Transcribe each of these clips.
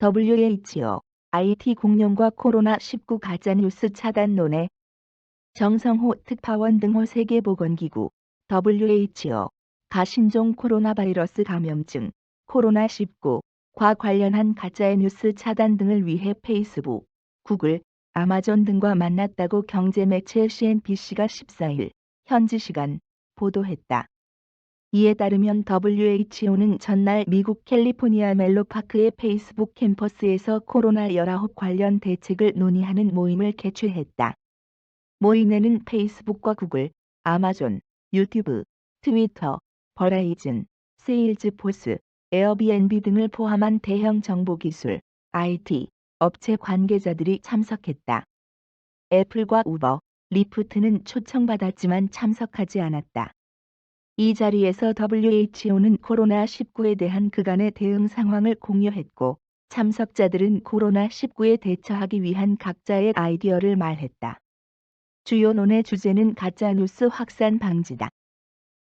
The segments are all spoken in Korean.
WHO, IT 공룡과 코로나19 가짜뉴스 차단 논의. 정성호 특파원 등호 세계보건기구, WHO가 신종 코로나 바이러스 감염증, 코로나19과 관련한 가짜의 뉴스 차단 등을 위해 페이스북, 구글, 아마존 등과 만났다고 경제매체 CNBC가 14일 현지 시간 보도했다. 이에 따르면 WHO는 전날 미국 캘리포니아 멜로파크의 페이스북 캠퍼스에서 코로나19 관련 대책을 논의하는 모임을 개최했다. 모임에는 페이스북과 구글, 아마존, 유튜브, 트위터, 버라이즌, 세일즈포스, 에어비앤비 등을 포함한 대형 정보기술, IT, 업체 관계자들이 참석했다. 애플과 우버, 리프트는 초청받았지만 참석하지 않았다. 이 자리에서 WHO는 코로나19에 대한 그간의 대응 상황을 공유했고, 참석자들은 코로나19에 대처하기 위한 각자의 아이디어를 말했다. 주요 논의 주제는 가짜뉴스 확산 방지다.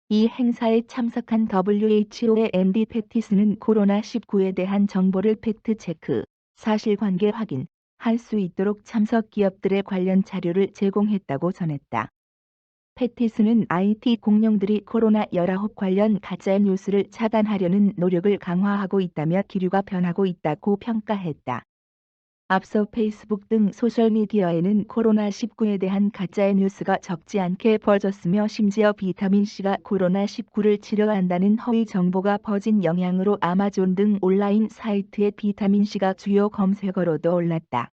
이 행사에 참석한 WHO의 앤디 패티스는 코로나19에 대한 정보를 팩트체크, 사실관계 확인할 수 있도록 참석 기업들의 관련 자료를 제공했다고 전했다. 패티스는 IT 공룡들이 코로나19 관련 가짜뉴스를 차단하려는 노력을 강화하고 있다며 기류가 변하고 있다고 평가했다. 앞서 페이스북 등 소셜미디어에는 코로나19에 대한 가짜의 뉴스가 적지 않게 퍼졌으며 심지어 비타민C가 코로나19를 치료한다는 허위 정보가 퍼진 영향으로 아마존 등 온라인 사이트에 비타민C가 주요 검색어로도 올랐다.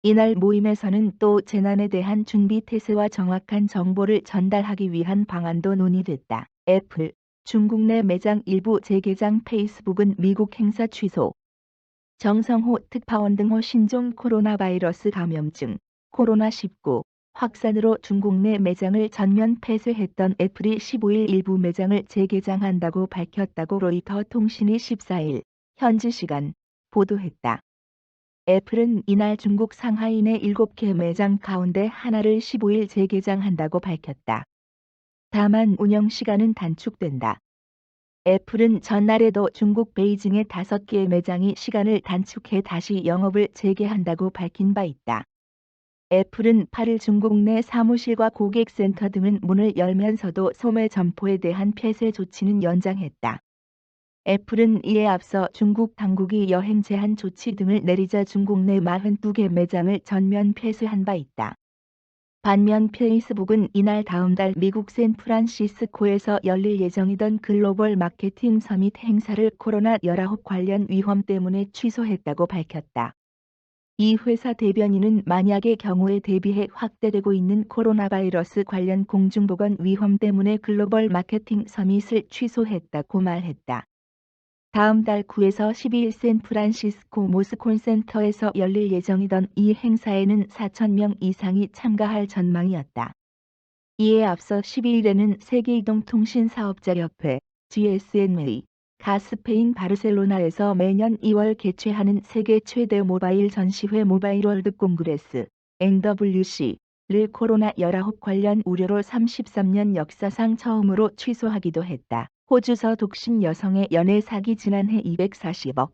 이날 모임에서는 또 재난에 대한 준비 태세와 정확한 정보를 전달하기 위한 방안도 논의됐다. 애플, 중국 내 매장 일부 재개장. 페이스북은 미국 행사 취소. 정성호 특파원 등호 신종 코로나 바이러스 감염증, 코로나19 확산으로 중국 내 매장을 전면 폐쇄했던 애플이 15일 일부 매장을 재개장한다고 밝혔다고 로이터 통신이 14일 현지 시간 보도했다. 애플은 이날 중국 상하이 내 7개 매장 가운데 하나를 15일 재개장한다고 밝혔다. 다만 운영 시간은 단축된다. 애플은 전날에도 중국 베이징의 5개 매장이 시간을 단축해 다시 영업을 재개한다고 밝힌 바 있다. 애플은 8일 중국 내 사무실과 고객센터 등은 문을 열면서도 소매 점포에 대한 폐쇄 조치는 연장했다. 애플은 이에 앞서 중국 당국이 여행 제한 조치 등을 내리자 중국 내 42개 매장을 전면 폐쇄한 바 있다. 반면 페이스북은 이날 다음 달 미국 샌프란시스코에서 열릴 예정이던 글로벌 마케팅 서밋 행사를 코로나19 관련 위험 때문에 취소했다고 밝혔다. 이 회사 대변인은 만약의 경우에 대비해 확대되고 있는 코로나 바이러스 관련 공중보건 위험 때문에 글로벌 마케팅 서밋을 취소했다고 말했다. 다음 달 9에서 12일 샌프란시스코 모스콘 센터에서 열릴 예정이던 이 행사에는 4,000명 이상이 참가할 전망이었다. 이에 앞서 12일에는 세계이동통신사업자협회 GSMA가 스페인 바르셀로나에서 매년 2월 개최하는 세계 최대 모바일 전시회 모바일 월드 콩그레스 MWC를 코로나19 관련 우려로 33년 역사상 처음으로 취소하기도 했다. 호주서 독신 여성의 연애 사기 지난해 240억.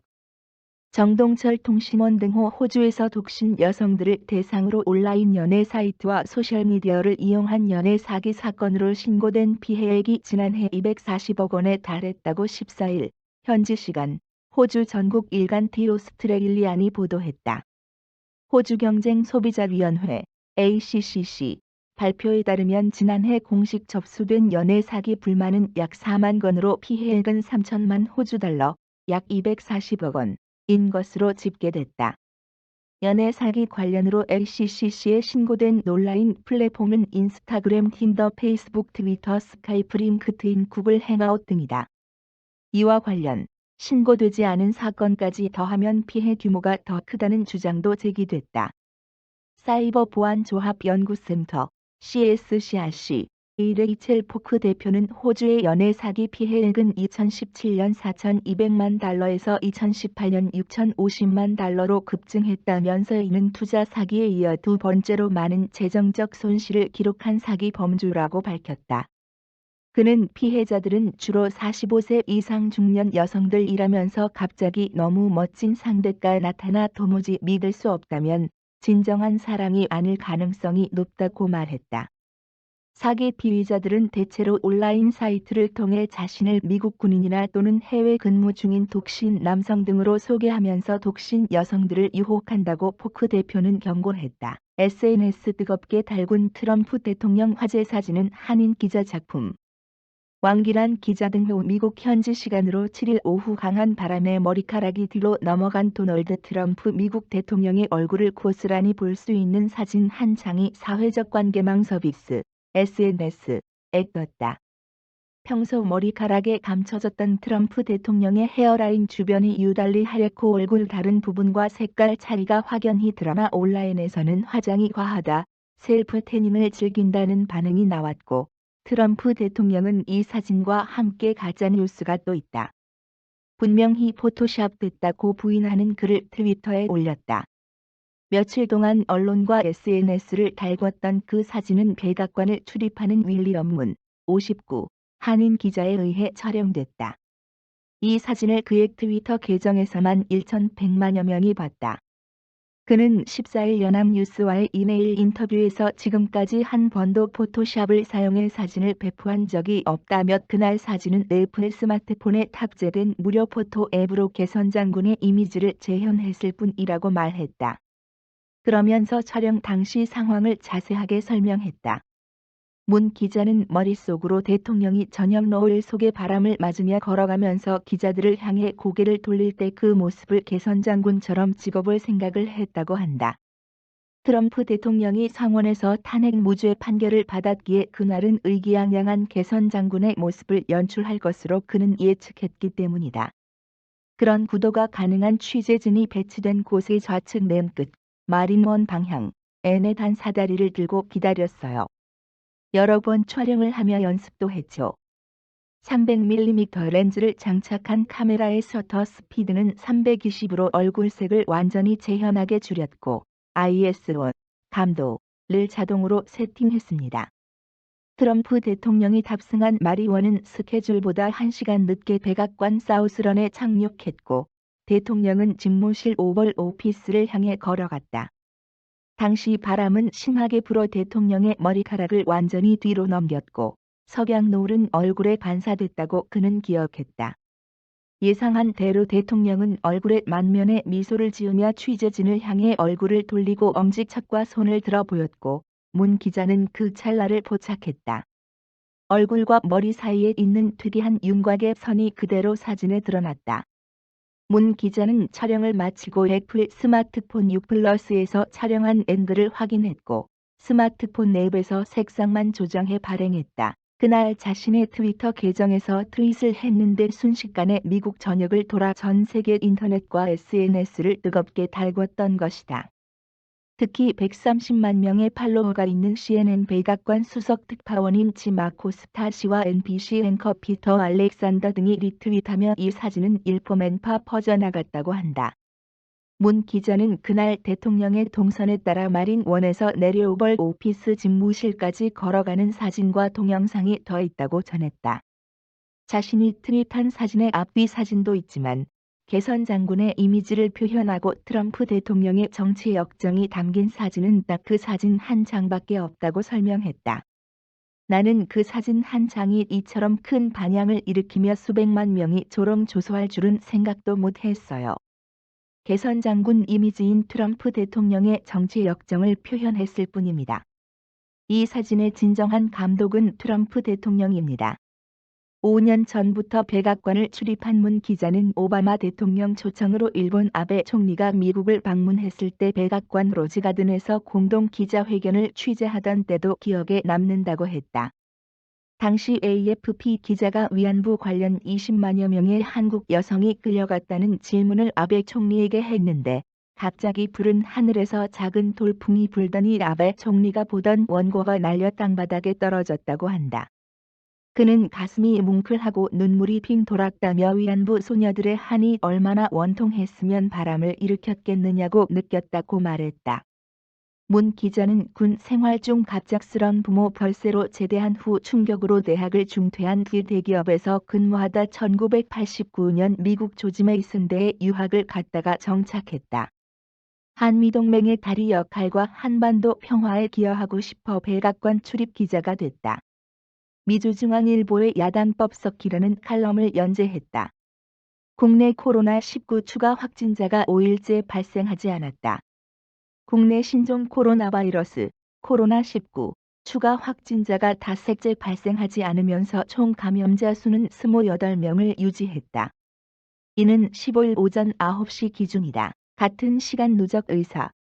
정동철 통신원 등호 호주에서 독신 여성들을 대상으로 온라인 연애 사이트와 소셜미디어를 이용한 연애 사기 사건으로 신고된 피해액이 지난해 240억 원에 달했다고 14일 현지 시간 호주 전국 일간 티오스트레일리안이 보도했다. 호주경쟁소비자위원회 ACCC 발표에 따르면 지난해 공식 접수된 연애 사기 불만은 약 4만 건으로 피해액은 3천만 호주달러, 약 240억 원인 것으로 집계됐다. 연애 사기 관련으로 ACCC에 신고된 온라인 플랫폼은 인스타그램, 틴더, 페이스북, 트위터, 스카이프, 링크드인, 구글 행아웃 등이다. 이와 관련 신고되지 않은 사건까지 더하면 피해 규모가 더 크다는 주장도 제기됐다. 사이버보안조합연구센터 CSCRC 레이첼 포크 대표는 호주의 연애 사기 피해액은 2017년 4,200만 달러에서 2018년 6,050만 달러로 급증했다면서 이는 투자 사기에 이어 두 번째로 많은 재정적 손실을 기록한 사기 범주라고 밝혔다. 그는 피해자들은 주로 45세 이상 중년 여성들이라면서 갑자기 너무 멋진 상대가 나타나 도무지 믿을 수 없다면 진정한 사랑이 아닐 가능성이 높다고 말했다. 사기 피의자들은 대체로 온라인 사이트를 통해 자신을 미국 군인이나 또는 해외 근무 중인 독신 남성 등으로 소개하면서 독신 여성들을 유혹한다고 포크 대표는 경고했다. SNS 뜨겁게 달군 트럼프 대통령 화제 사진은 한인 기자 작품. 왕기란 기자 등 미국 현지 시간으로 7일 오후 강한 바람에 머리카락이 뒤로 넘어간 도널드 트럼프 미국 대통령의 얼굴을 고스란히 볼 수 있는 사진 한 장이 사회적 관계망 서비스 SNS에 떴다. 평소 머리카락에 감춰졌던 트럼프 대통령의 헤어라인 주변이 유달리 하얗고 얼굴 다른 부분과 색깔 차이가 확연히 드러나 온라인에서는 화장이 과하다, 셀프 태닝을 즐긴다는 반응이 나왔고 트럼프 대통령은 이 사진과 함께 가짜뉴스가 또 있다. 분명히 포토샵됐다고 부인하는 글을 트위터에 올렸다. 며칠 동안 언론과 SNS를 달궜던 그 사진은 백악관을 출입하는 윌리엄 문 59 한인 기자에 의해 촬영됐다. 이 사진을 그의 트위터 계정에서만 1,100만여 명이 봤다. 그는 14일 연합뉴스와의 이메일 인터뷰에서 지금까지 한 번도 포토샵을 사용해 사진을 배포한 적이 없다며 그날 사진은 애플 스마트폰에 탑재된 무료 포토 앱으로 개선 장군의 이미지를 재현했을 뿐이라고 말했다. 그러면서 촬영 당시 상황을 자세하게 설명했다. 문 기자는 머릿속으로 대통령이 저녁 노을 속에 바람을 맞으며 걸어가면서 기자들을 향해 고개를 돌릴 때 그 모습을 개선 장군처럼 찍어볼 생각을 했다고 한다. 트럼프 대통령이 상원에서 탄핵 무죄 판결을 받았기에 그날은 의기양양한 개선 장군의 모습을 연출할 것으로 그는 예측했기 때문이다. 그런 구도가 가능한 취재진이 배치된 곳의 좌측 맨 끝, 마린원 방향, N의 단 사다리를 들고 기다렸어요. 여러 번 촬영을 하며 연습도 했죠. 300mm 렌즈를 장착한 카메라의 셔터 스피드는 320으로 얼굴색을 완전히 재현하게 줄였고 IS-1 감도를 자동으로 세팅했습니다. 트럼프 대통령이 탑승한 마리원은 스케줄보다 1시간 늦게 백악관 사우스런에 착륙했고 대통령은 집무실 오벌 오피스를 향해 걸어갔다. 당시 바람은 심하게 불어 대통령의 머리카락을 완전히 뒤로 넘겼고 석양 노을은 얼굴에 반사됐다고 그는 기억했다. 예상한 대로 대통령은 얼굴에 만면에 미소를 지으며 취재진을 향해 얼굴을 돌리고 엄지척과 손을 들어 보였고 문 기자는 그 찰나를 포착했다. 얼굴과 머리 사이에 있는 특이한 윤곽의 선이 그대로 사진에 드러났다. 문 기자는 촬영을 마치고 애플 스마트폰 6플러스에서 촬영한 앵글을 확인했고 스마트폰 앱에서 색상만 조정해 발행했다. 그날 자신의 트위터 계정에서 트윗을 했는데 순식간에 미국 전역을 돌아 전 세계 인터넷과 SNS를 뜨겁게 달궜던 것이다. 특히 130만 명의 팔로워가 있는 CNN 백악관 수석 특파원인 지마 코스타 씨와 NBC 앵커 피터 알렉산더 등이 리트윗하며 이 사진은 일포맨파 퍼져나갔다고 한다. 문 기자는 그날 대통령의 동선에 따라 마린원에서 내려오벌 오피스 집무실까지 걸어가는 사진과 동영상이 더 있다고 전했다. 자신이 트윗한 사진의 앞뒤 사진도 있지만 개선 장군의 이미지를 표현하고 트럼프 대통령의 정치 역정이 담긴 사진은 딱 그 사진 한 장밖에 없다고 설명했다. 나는 그 사진 한 장이 이처럼 큰 반향을 일으키며 수백만 명이 조롱조소할 줄은 생각도 못했어요. 개선 장군 이미지인 트럼프 대통령의 정치 역정을 표현했을 뿐입니다. 이 사진의 진정한 감독은 트럼프 대통령입니다. 5년 전부터 백악관을 출입한 문 기자는 오바마 대통령 초청으로 일본 아베 총리가 미국을 방문했을 때 백악관 로즈가든에서 공동 기자회견을 취재하던 때도 기억에 남는다고 했다. 당시 AFP 기자가 위안부 관련 20만여 명의 한국 여성이 끌려갔다는 질문을 아베 총리에게 했는데 갑자기 푸른 하늘에서 작은 돌풍이 불더니 아베 총리가 보던 원고가 날려 땅바닥에 떨어졌다고 한다. 그는 가슴이 뭉클하고 눈물이 핑 돌았다며 위안부 소녀들의 한이 얼마나 원통했으면 바람을 일으켰겠느냐고 느꼈다고 말했다. 문 기자는 군 생활 중 갑작스런 부모 별세로 제대한 후 충격으로 대학을 중퇴한 뒤 대기업에서 근무하다 1989년 미국 조지 메이슨대에 유학을 갔다가 정착했다. 한미동맹의 다리 역할과 한반도 평화에 기여하고 싶어 백악관 출입 기자가 됐다. 미주중앙일보의 야단법 썩기라는 칼럼을 연재했다. 국내 코로나19 추가 확진자가 5일째 발생하지 않았다. 국내 신종 코로나 바이러스 코로나19 추가 확진자가 닷새째 발생하지 않으면서 총 감염자 수는 28명을 유지했다. 이는 15일 오전 9시 기준이다. 같은 시간 누적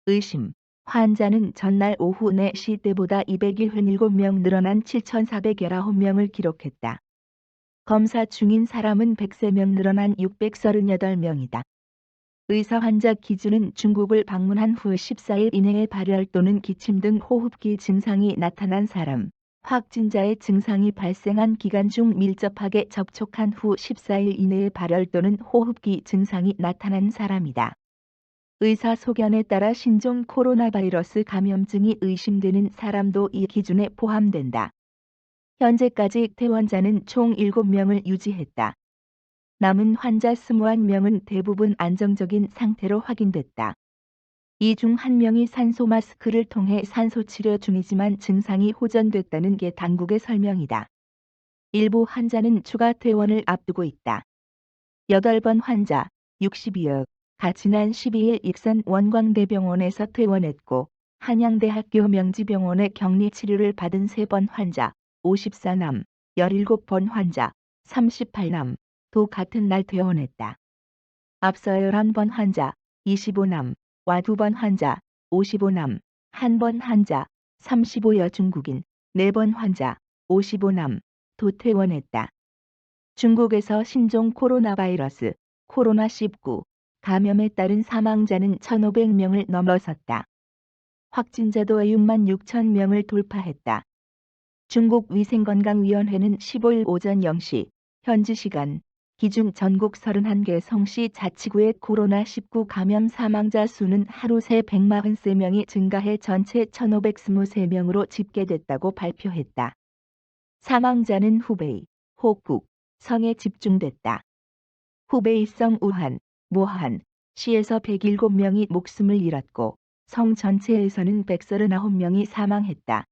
의심 환자는 전날 오후 4시 때보다 277명 늘어난 7,419명을 기록했다. 검사 중인 사람은 103명 늘어난 638명이다. 의사 환자 기준은 중국을 방문한 후 14일 이내에 발열 또는 기침 등 호흡기 증상이 나타난 사람, 확진자의 증상이 발생한 기간 중 밀접하게 접촉한 후 14일 이내에 발열 또는 호흡기 증상이 나타난 사람이다. 의사 소견에 따라 신종 코로나 바이러스 감염증이 의심되는 사람도 이 기준에 포함된다. 현재까지 퇴원자는 총 7명을 유지했다. 남은 환자 21명은 대부분 안정적인 상태로 확인됐다. 이 중 1명이 산소 마스크를 통해 산소 치료 중이지만 증상이 호전됐다는 게 당국의 설명이다. 일부 환자는 추가 퇴원을 앞두고 있다. 8번 환자 62가 지난 12일 익산 원광대병원에서 퇴원했고 한양대학교 명지병원의 격리 치료를 받은 3번 환자 54남, 17번 환자 38남 도 같은 날 퇴원했다. 앞서 11번 환자 25남 와 2번 환자 55남, 1번 환자 35여 중국인 4번 환자 55남 도 퇴원했다. 중국에서 신종 코로나 바이러스 코로나19 감염에 따른 사망자는 1,500명을 넘어섰다. 확진자도 6만 6천 명을 돌파했다. 중국 위생건강위원회는 15일 오전 0시 현지 시간 기준 전국 31개 성시 자치구의 코로나19 감염 사망자 수는 하루 새 143명이 증가해 전체 1,523명으로 집계됐다고 발표했다. 사망자는 후베이, 호국, 성에 집중됐다. 후베이성 우한, 모한, 시에서 107명이 목숨을 잃었고 성 전체에서는 139명이 사망했다.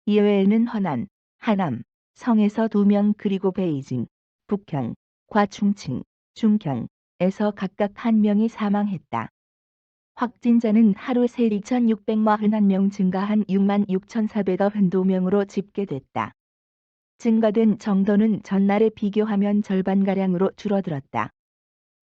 이외에는 허난, 하남, 성에서 2명 그리고 베이징, 북경, 과충칭, 중경에서 각각 1명이 사망했다. 확진자는 하루 새 2,641명 증가한 6만 6,492명으로 집계됐다. 증가된 정도는 전날에 비교하면 절반가량으로 줄어들었다.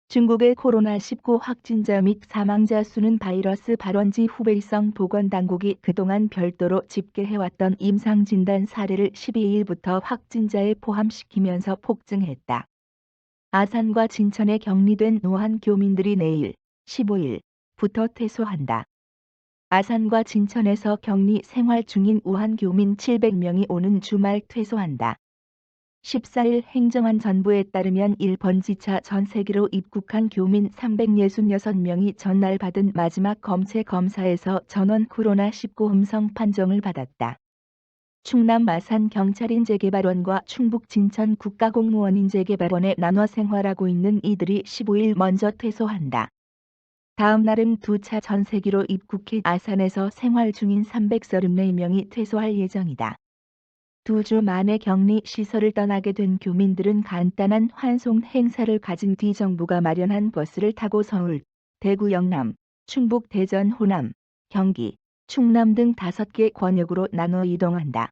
중국의 코로나19 확진자 및 사망자 수는 바이러스 발원지 후베이성 보건당국이 그동안 별도로 집계해왔던 임상진단 사례를 12일부터 확진자에 포함시키면서 폭증했다. 아산과 진천에 격리된 노한 교민들이 내일 15일부터 퇴소한다. 아산과 진천에서 격리 생활 중인 우한 교민 700명이 오는 주말 퇴소한다. 14일 행정안 전부에 따르면 일본 지차 전 세계로 입국한 교민 366명이 전날 받은 마지막 검체 검사에서 전원 코로나19 음성 판정을 받았다. 충남 마산 경찰인재개발원과 충북 진천 국가공무원인재개발원에 나눠 생활하고 있는 이들이 15일 먼저 퇴소한다. 다음 날은 2차 전 세계로 입국해 아산에서 생활 중인 334명이 퇴소할 예정이다. 2주 만에 격리 시설을 떠나게 된 교민들은 간단한 환송 행사를 가진 뒤 정부가 마련한 버스를 타고 서울, 대구 영남, 충북 대전 호남, 경기, 충남 등 5개 권역으로 나눠 이동한다.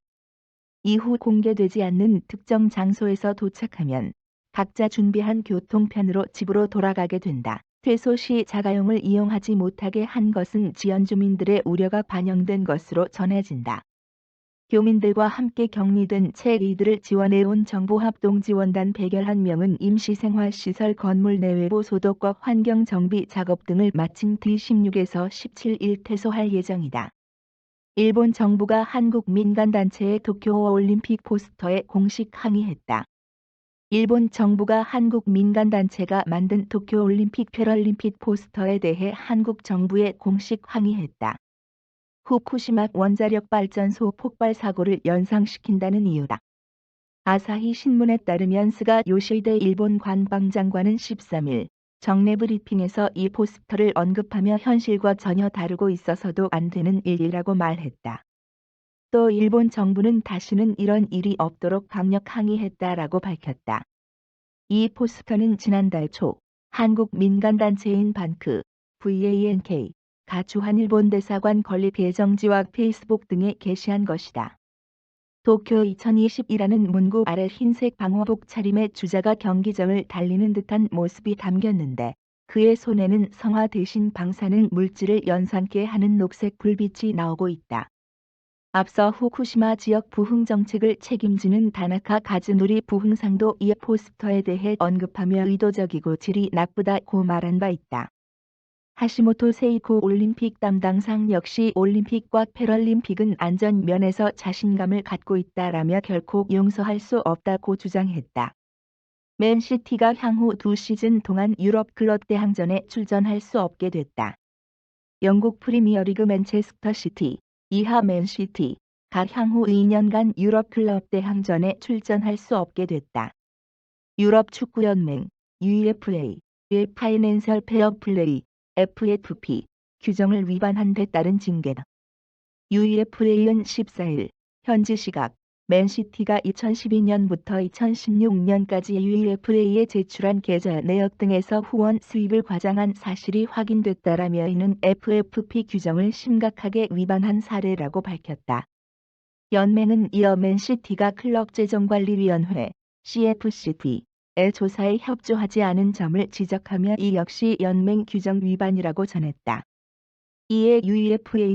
이후 공개되지 않는 특정 장소에서 도착하면 각자 준비한 교통편으로 집으로 돌아가게 된다. 퇴소 시 자가용을 이용하지 못하게 한 것은 지연 주민들의 우려가 반영된 것으로 전해진다. 교민들과 함께 격리된 채 이들을 지원해온 정부합동지원단 111명은 임시생활시설 건물 내외부 소독과 환경정비 작업 등을 마친 뒤 16에서 17일 퇴소할 예정이다. 일본 정부가 한국 민간단체의 도쿄올림픽 포스터에 공식 항의했다. 일본 정부가 한국 민간단체가 만든 도쿄올림픽 패럴림픽 포스터에 대해 한국 정부에 공식 항의했다. 후쿠시마 원자력 발전소 폭발 사고를 연상시킨다는 이유다. 아사히 신문에 따르면 스가 요시히데 일본 관방장관은 13일 정례 브리핑에서 이 포스터를 언급하며 현실과 전혀 다르고 있어서도 안 되는 일이라고 말했다. 또 일본 정부는 다시는 이런 일이 없도록 강력 항의했다라고 밝혔다. 이 포스터는 지난달 초 한국 민간단체인 반크, VANK,가 주한일본 대사관 건립 예정지와 페이스북 등에 게시한 것이다. 도쿄 2020이라는 문구 아래 흰색 방호복 차림의 주자가 경기장을 달리는 듯한 모습이 담겼는데 그의 손에는 성화 대신 방사능 물질을 연산케 하는 녹색 불빛이 나오고 있다. 앞서 후쿠시마 지역 부흥 정책을 책임지는 다나카 가즈노리 부흥상도 이 포스터에 대해 언급하며 의도적이고 질이 나쁘다고 말한 바 있다. 하시모토 세이코 올림픽 담당상 역시 올림픽과 패럴림픽은 안전 면에서 자신감을 갖고 있다라며 결코 용서할 수 없다고 주장했다. 맨시티가 향후 2시즌 동안 유럽 클럽 대항전에 출전할 수 없게 됐다. 영국 프리미어리그 맨체스터 시티, 이하 맨시티가 향후 2년간 유럽 클럽 대항전에 출전할 수 없게 됐다. 유럽 축구연맹, UEFA, 의 파이낸셜 페어플레이, FFP, 규정을 위반한 데 따른 징계다. UEFA는 14일, 현지 시각, 맨시티가 2012년부터 2016년까지 UEFA에 제출한 계좌 내역 등에서 후원 수입을 과장한 사실이 확인됐다라며 이는 FFP 규정을 심각하게 위반한 사례라고 밝혔다. 연맹은 이어 맨시티가 클럽재정관리위원회, CFCT의 조사에 협조하지 않은 점을 지적하며 이 역시 연맹 규정 위반이라고 전했다. 이에 UEFA